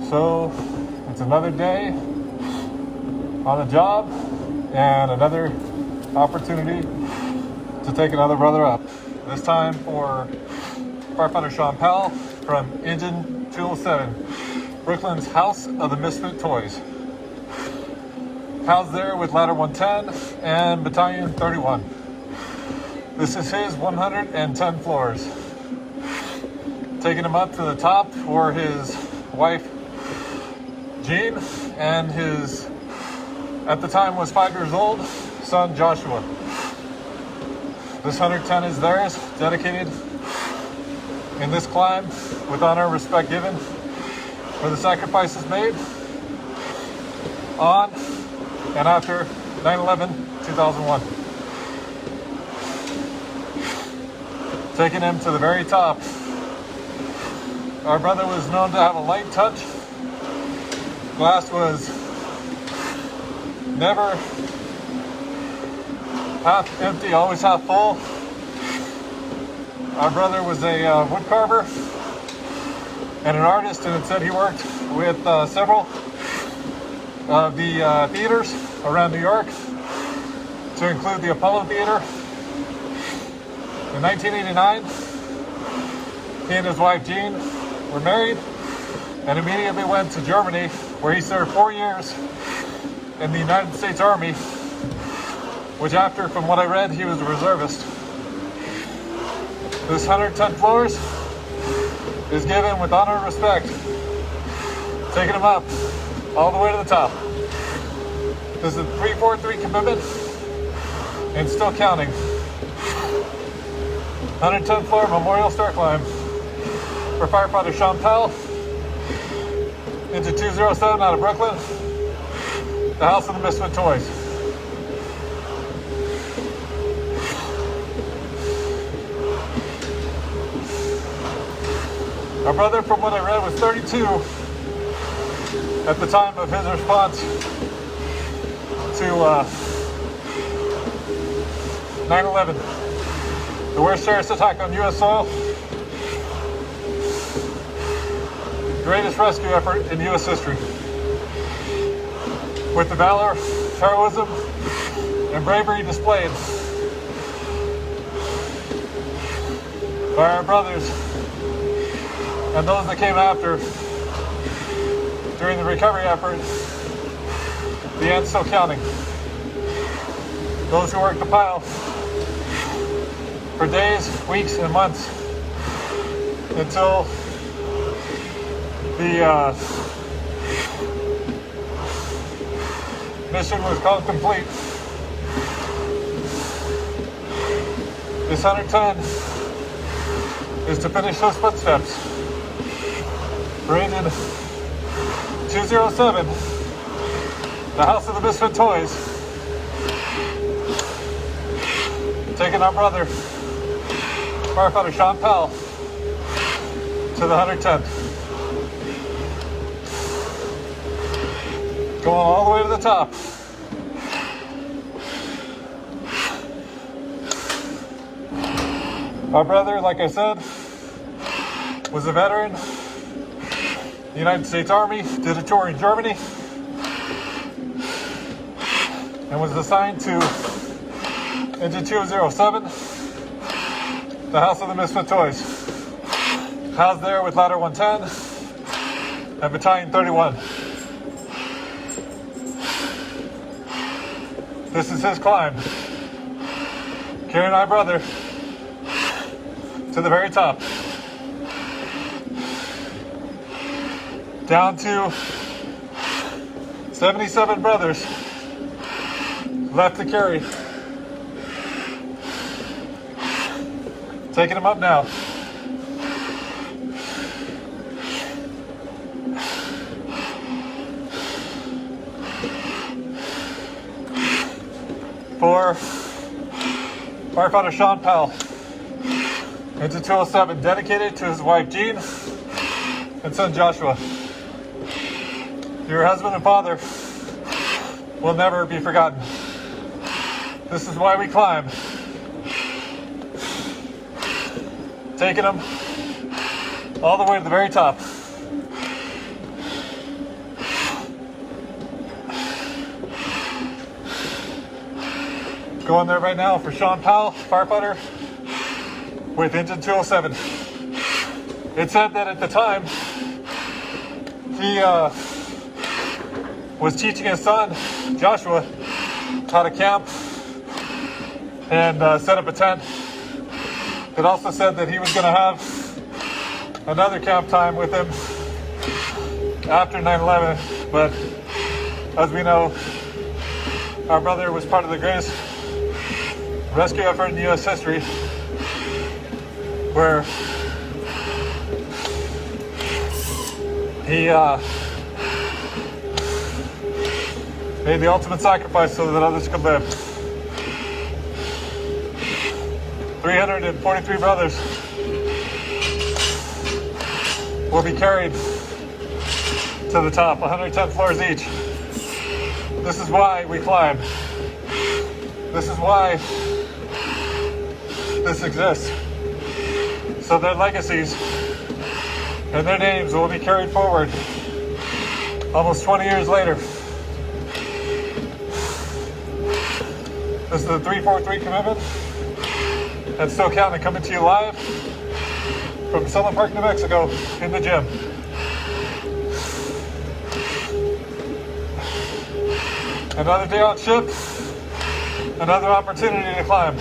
So it's another day on the job and another opportunity to take another brother up. This time for firefighter Shawn Powell from Engine 207, Brooklyn's House of the Misfit Toys. Housed there with Ladder 110 and Battalion 31. This is his 110 floors. Taking him up to the top for his wife Jean and his, at the time was 5 years old, son Joshua. This 110 is theirs, dedicated in this climb with honor and respect given for the sacrifices made on and after 9/11/2001. Taking him to the very top. Our brother was known to have a light touch. Glass was never half empty, always half full. Our brother was a wood carver and an artist, and it said he worked with several of the theaters around New York, to include the Apollo Theater. In 1989, he and his wife Jean were married and immediately went to Germany, where he served 4 years in the United States Army, which after, from what I read, he was a reservist. This 110 floors is given with honor and respect, taking him up all the way to the top. This is a 343 commitment and still counting. 110 floor Memorial Star Climb for firefighter Shawn Powell into 207 out of Brooklyn, the House of the Misfit Toys. Our brother, from what I read, was 32 at the time of his response to 9/11, the worst terrorist attack on U.S. soil, the greatest rescue effort in U.S. history. With the valor, heroism, and bravery displayed by our brothers and those that came after during the recovery effort, the end's still counting. Those who worked the pile for days, weeks, and months until the mission was called complete. This 110 is to finish those footsteps for Engine 207, the House of the Misfit Toys, taking our brother, firefighter Shawn Powell, to the 110. Going all the way to the top. Our brother, like I said, was a veteran, the United States Army, did a tour in Germany, and was assigned to Engine 207, the House of the Misfit Toys. Housed there with Ladder 110 and Battalion 31. This is his climb, carrying our brother to the very top. Down to 77 brothers left to carry. Taking him up now. For firefighter Shawn Powell, Engine 207, dedicated to his wife Jean and son Joshua. Your husband and father will never be forgotten. This is why we climb. Taking them all the way to the very top. Going there right now for Shawn Powell, firefighter with engine 207. It said that at the time he was teaching his son Joshua how to camp and set up a tent. It also said that he was going to have another camp time with him after 9/11, but as we know, our brother was part of the greatest rescue effort in U.S. history, where he made the ultimate sacrifice so that others could live. 343 brothers will be carried to the top, 110 floors each. This is why we climb. This is why this exists. So their legacies and their names will be carried forward almost 20 years later. This is the 343 commitment. And still counting, coming to you live from Summer Park, New Mexico, in the gym. Another day on shift, another opportunity to climb.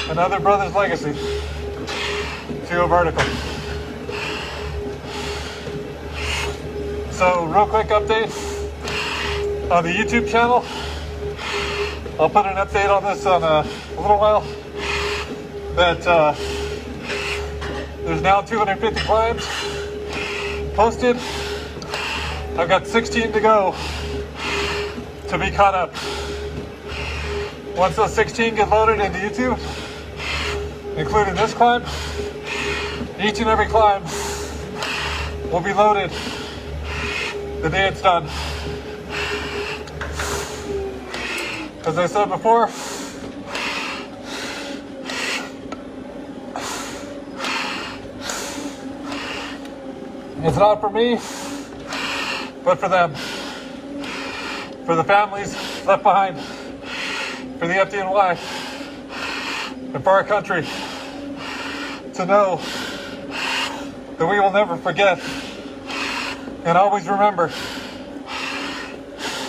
Another brother's legacy to go vertical. So, real quick update on the YouTube channel. I'll put an update on this on a little while. That there's now 250 climbs posted. I've got 16 to go to be caught up. Once those 16 get loaded into YouTube, including this climb, each and every climb will be loaded the day it's done. As I said before, it's not for me, but for them, for the families left behind, for the FDNY, and for our country to know that we will never forget and always remember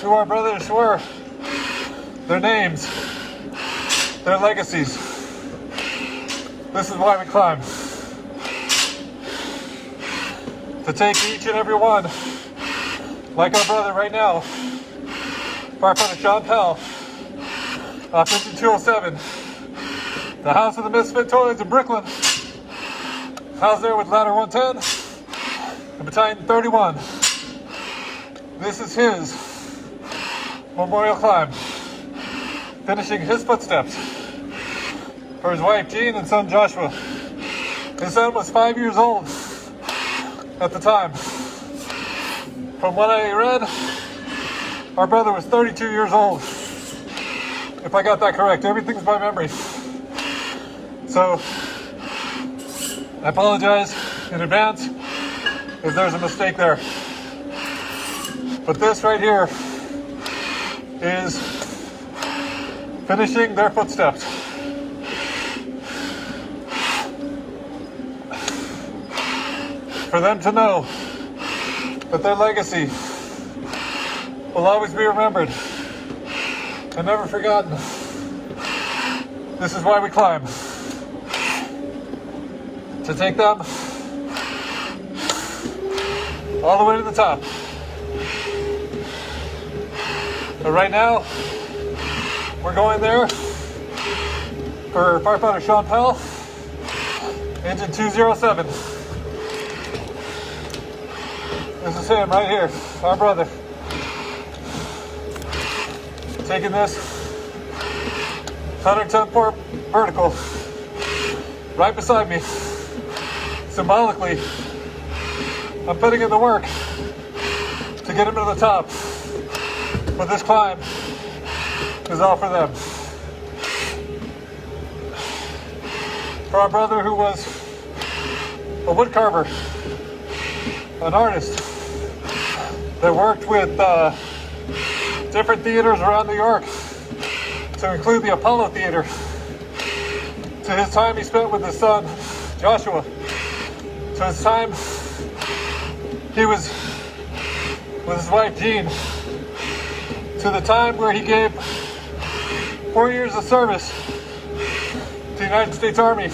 who our brothers were, their names, their legacies. This is why we climb. To take each and every one, like our brother right now, firefighter Shawn Powell, off engine 207, the house of the Misfit toys in Brooklyn, housed there with ladder 110 and battalion 31. This is his memorial climb, finishing his footsteps for his wife Jean and son Joshua. His son was 5 years old at the time. From what I read, our brother was 32 years old. If I got that correct, everything's by memory. So, I apologize in advance if there's a mistake there. But this right here is finishing their footsteps. For them to know that their legacy will always be remembered and never forgotten. This is why we climb. To take them all the way to the top. But right now, we're going there for firefighter Shawn Powell, engine 207. This is him right here, our brother. Taking this 110 port vertical right beside me. Symbolically, I'm putting in the work to get him to the top. But this climb is all for them. For our brother who was a wood carver, an artist that worked with different theaters around New York, to include the Apollo Theater, to his time he spent with his son, Joshua, to his time he was with his wife, Jean, to the time where he gave 4 years of service to the United States Army.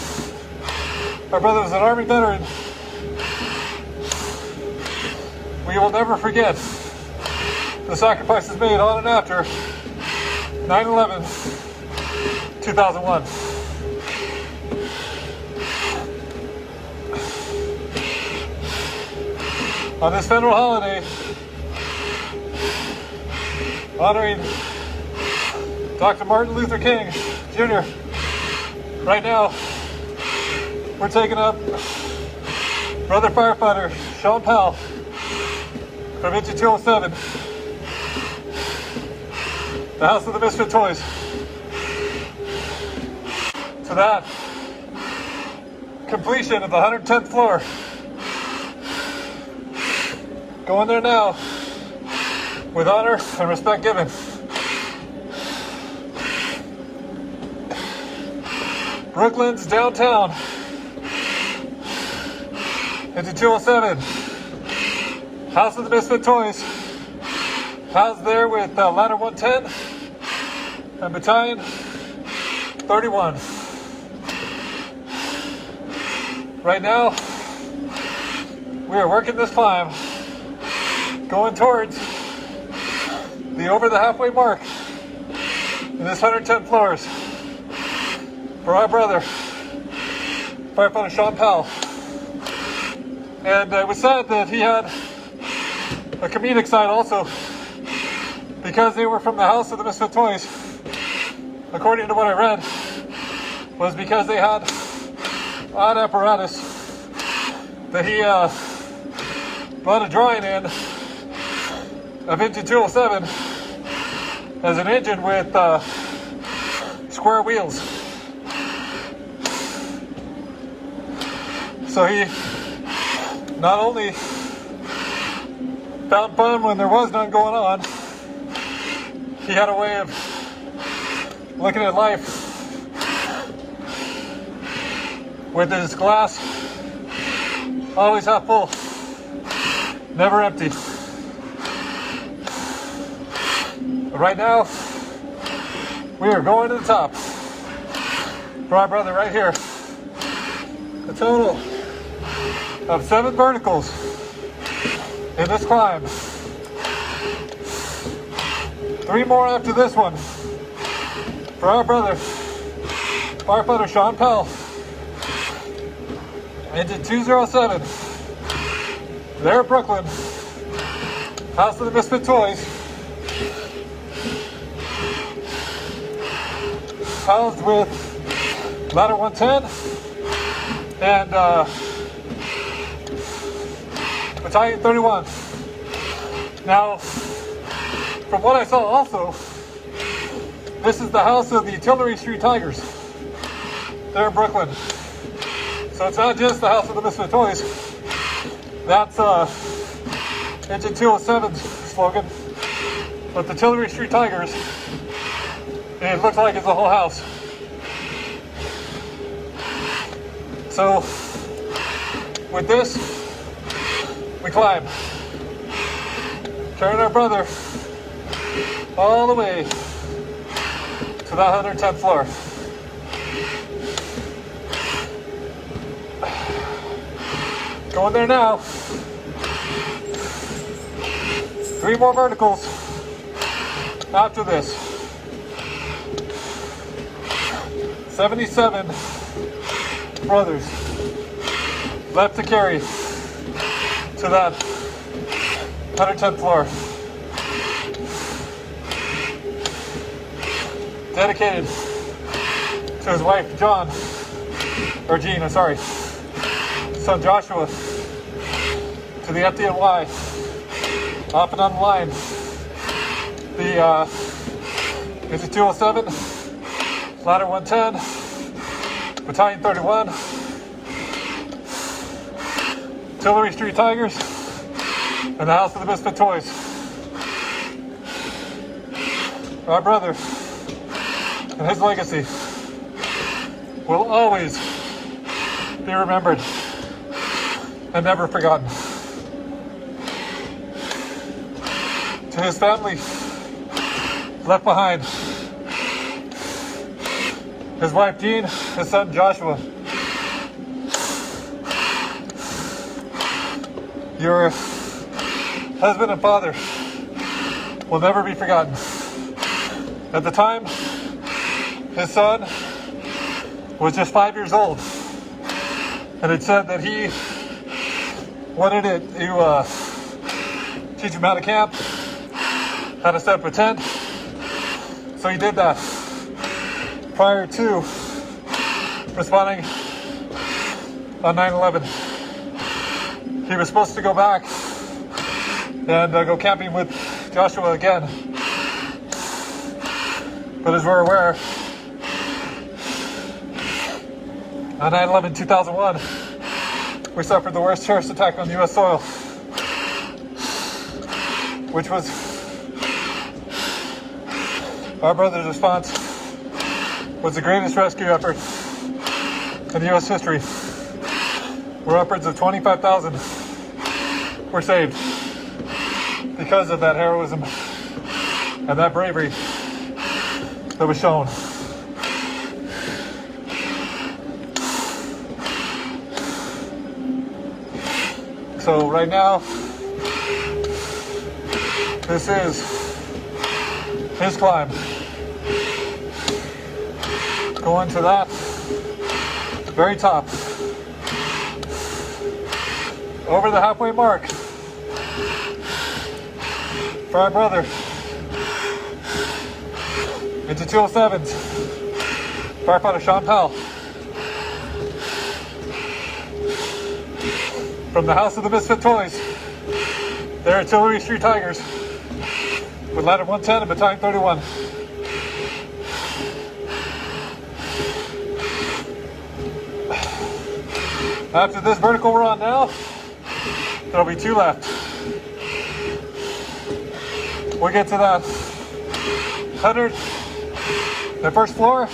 Our brother was an Army veteran. We will never forget the sacrifices made on and after 9/11, 2001. On this federal holiday, honoring Dr. Martin Luther King Jr., right now, we're taking up brother firefighter Shawn Powell from Engine 207, the house of the Misfit toys, to that completion of the 110th floor. Going there now with honor and respect given. Brooklyn's downtown, into 207, house of the Misfit toys, housed there with ladder 110 and battalion 31. Right now, we are working this climb, going towards the over the halfway mark in this 110 floors for our brother, firefighter Shawn Powell. And it was said that he had a comedic side also, because they were from the house of the Misfit toys, according to what I read, was because they had odd apparatus that he brought a drawing in of Engine 207 as an engine with square wheels. So he not only found fun when there was none going on, he had a way of looking at life with his glass always half full, never empty. Right now, we are going to the top for our brother right here. A total of 7 verticals in this climb. 3 more after this one for our brother, firefighter Shawn Powell. Engine 207, there at Brooklyn, house of the Misfit toys, housed with ladder 110 and battalion 31. Now, from what I saw also, this is the house of the Tillery Street Tigers there in Brooklyn. So it's not just the house of the Misfit toys. That's Engine 207's slogan. But the Tillery Street Tigers, it looks like it's the whole house. So with this, we climb, carrying our brother all the way to that 110th floor. Going there now. 3 more verticals after this. 77 brothers left to carry to that 110th floor. Dedicated to his wife, Jean, son Joshua, to the FDNY, off and on the line, the Engine 207, ladder 110, battalion 31, Tillery Street Tigers, and the house of the Misfit toys. our brother and his legacy will always be remembered and never forgotten. To his family left behind, his wife Jean, his son Joshua, your husband and father will never be forgotten. At the time, his son was just 5 years old, and it said that he wanted to teach him how to camp, how to set up a tent. So he did that prior to responding on 9/11. He was supposed to go back and go camping with Joshua again. But as we're aware, on 9/11/2001, we suffered the worst terrorist attack on U.S. soil, which was our brother's response, was the greatest rescue effort in U.S. history, where upwards of 25,000 were saved because of that heroism and that bravery that was shown. So right now, this is his climb. Going to that very top, over the halfway mark, for our brother, into 207s, firefighter Shawn Powell. From the house of the Misfit toys, their Artillery Street Tigers, with ladder 110 and battalion 31. After this vertical we're on now, there'll be 2 left. We'll get to that 100, the first floor,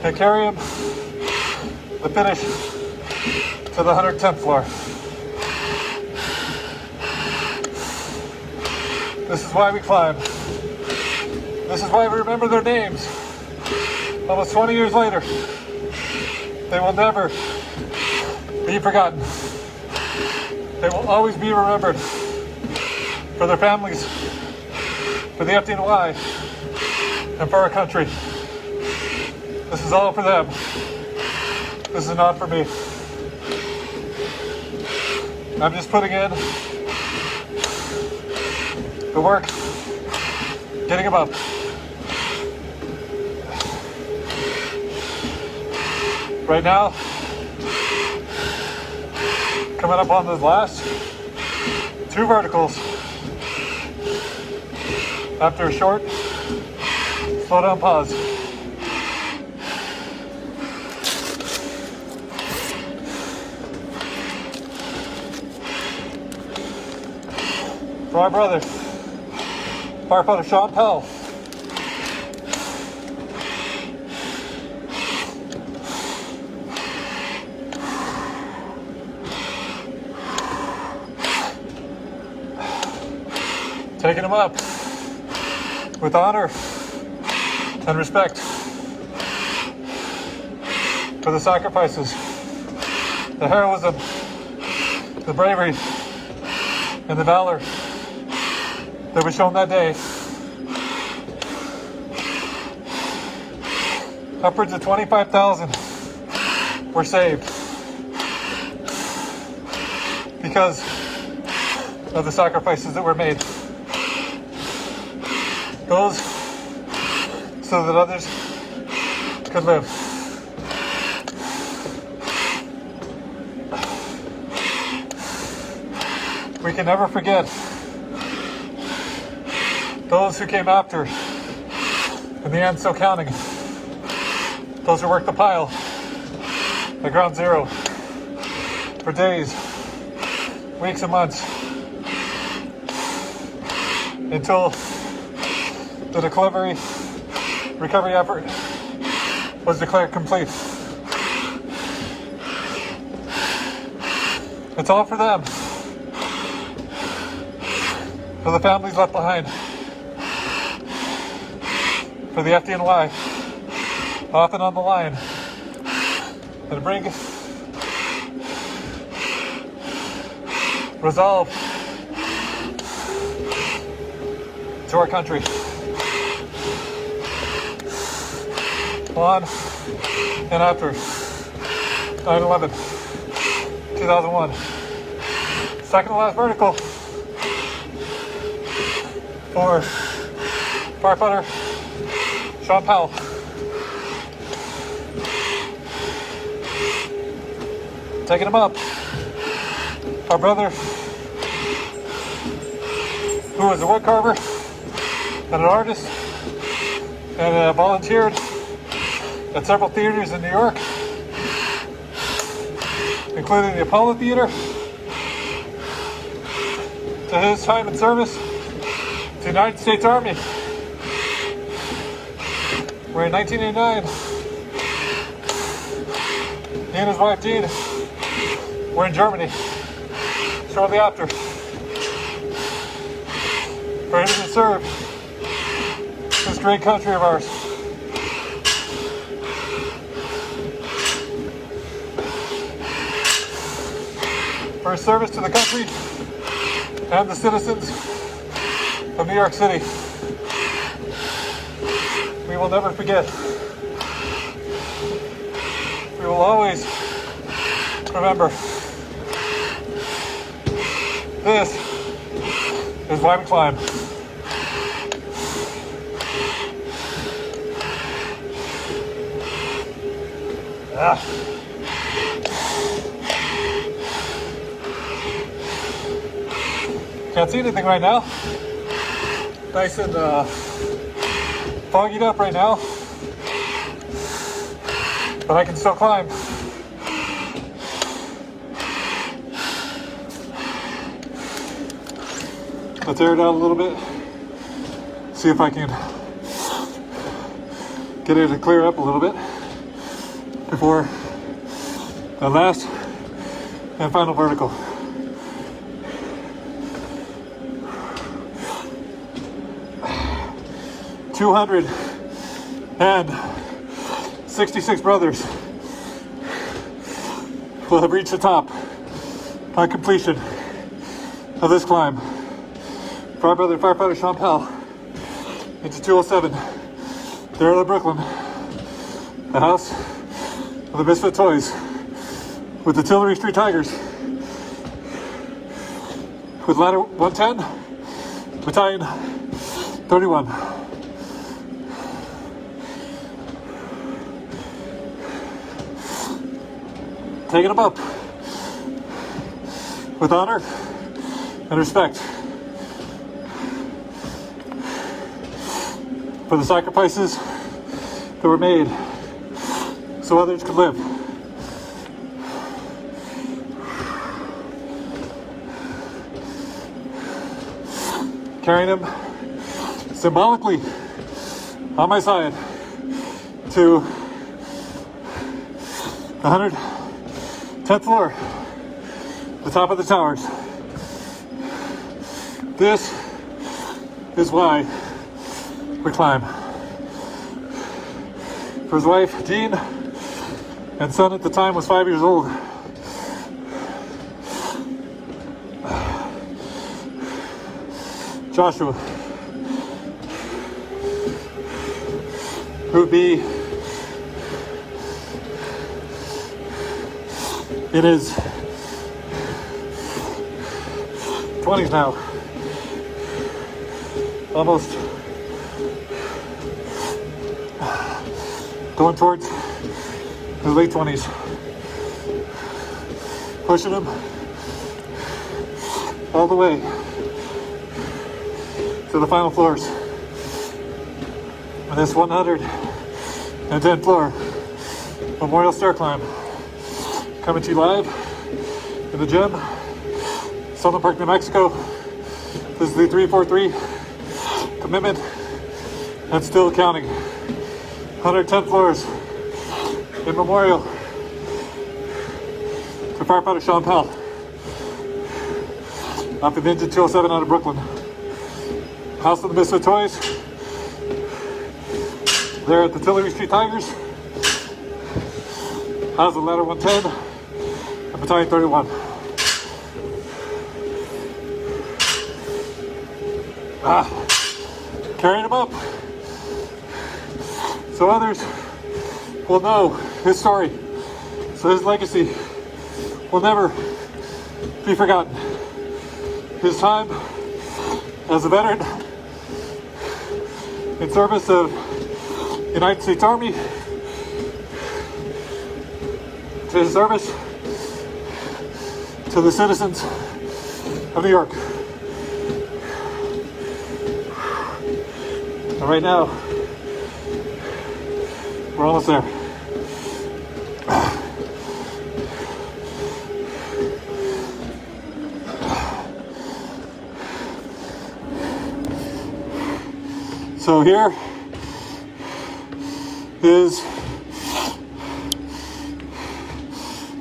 and carry him the finish to the 110th floor. This is why we climb. This is why we remember their names. Almost 20 years later, they will never be forgotten. They will always be remembered for their families, for the FDNY, and for our country. This is all for them. This is not for me. I'm just putting in the work, getting them up. Right now, coming up on the last 2 verticals. After a short, slow down pause. For our brother, firefighter Shawn Powell. Taking him up with honor and respect for the sacrifices, the heroism, the bravery, and the valor that was shown that day. Upwards of 25,000 were saved because of the sacrifices that were made. Those so that others could live. We can never forget those who came after, in the end still counting, those who worked the pile at ground zero for days, weeks and months, until the recovery effort was declared complete. It's all for them, for the families left behind, for the FDNY, often on the line, and to bring resolve to our country. On and after 9/11, 2001. Second to last vertical for firefighter Shawn Powell. Taking him up. Our brother, who was a wood carver and an artist and volunteered at several theaters in New York, including the Apollo Theater, to his time in service to the United States Army, where in 1989, he and his wife Jean were in Germany shortly after, ready to serve this great country of ours. For his service to the country and the citizens of New York City. We will never forget. We will always remember. This is why we climb. Can't see anything right now. Nice and foggied up right now, but I can still climb. Let's air it out a little bit. See if I can get it to clear up a little bit before the last and final vertical. "266 brothers will have reached the top on completion of this climb. For our brother firefighter Shawn Powell into 207, there in Brooklyn, the house of the Misfit toys, with the Tillery Street Tigers, with ladder 110, battalion 31. Taking them up with honor and respect for the sacrifices that were made so others could live. Carrying him symbolically on my side to the 110th floor, the top of the towers. This is why we climb. For his wife, Jean, and son at the time was 5 years old. Joshua, who would be in his 20s now, almost going towards his late 20s, pushing him all the way to the final floors on this 110th floor Memorial Stair Climb. Coming to you live in the gym, Southern Park, New Mexico. This is the 343 commitment and still counting. 110 floors in memorial to firefighter Shawn Powell up in Engine 207 out of Brooklyn. House of the Misfit toys. There at the Tillery Street Tigers. House of Ladder 110 and Battalion 31. Carrying him up so others will know his story, so his legacy will never be forgotten. His time as a veteran in service of the United States Army, to his service to the citizens of New York. And right now, we're almost there. So here is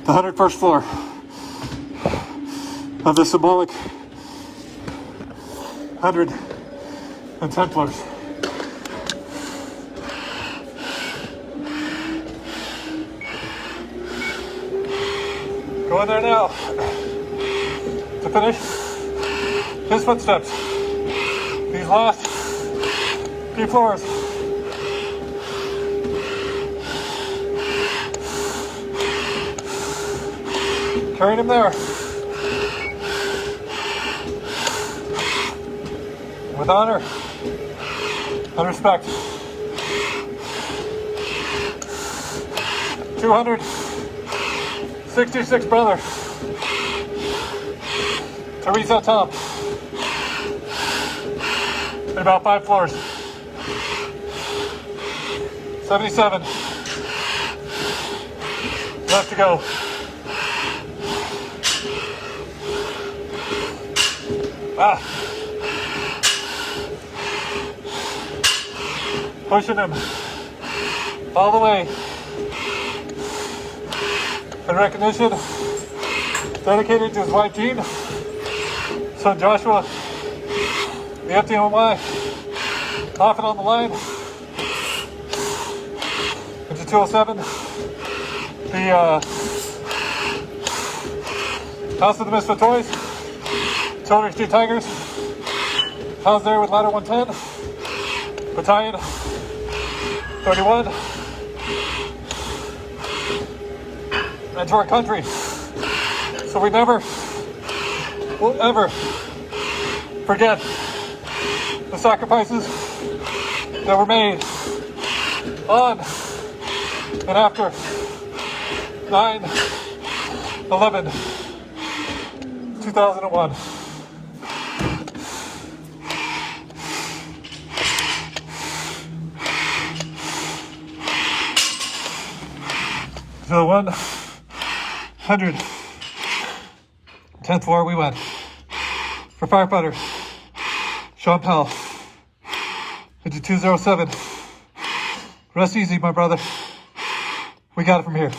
the 101st floor of the symbolic 110 floors. Go in there now to finish his footsteps. These last few floors. Carrying him there. With honor and respect. 266 brother. Teresa top. In about 5 floors. 77. Left to go. Pushing him all the way. In recognition, dedicated to his wife Jean, son Joshua, the FDNY, off and on the line, into 207, the House of the Misfit Toys, Tillery Street Tigers, housed there with Ladder 110, Battalion 31, and to our country. So we never will ever forget the sacrifices that were made on and after 9/11/2001. To the 110th floor we went for firefighter Shawn Powell into 207. Rest easy, my brother. We got it from here.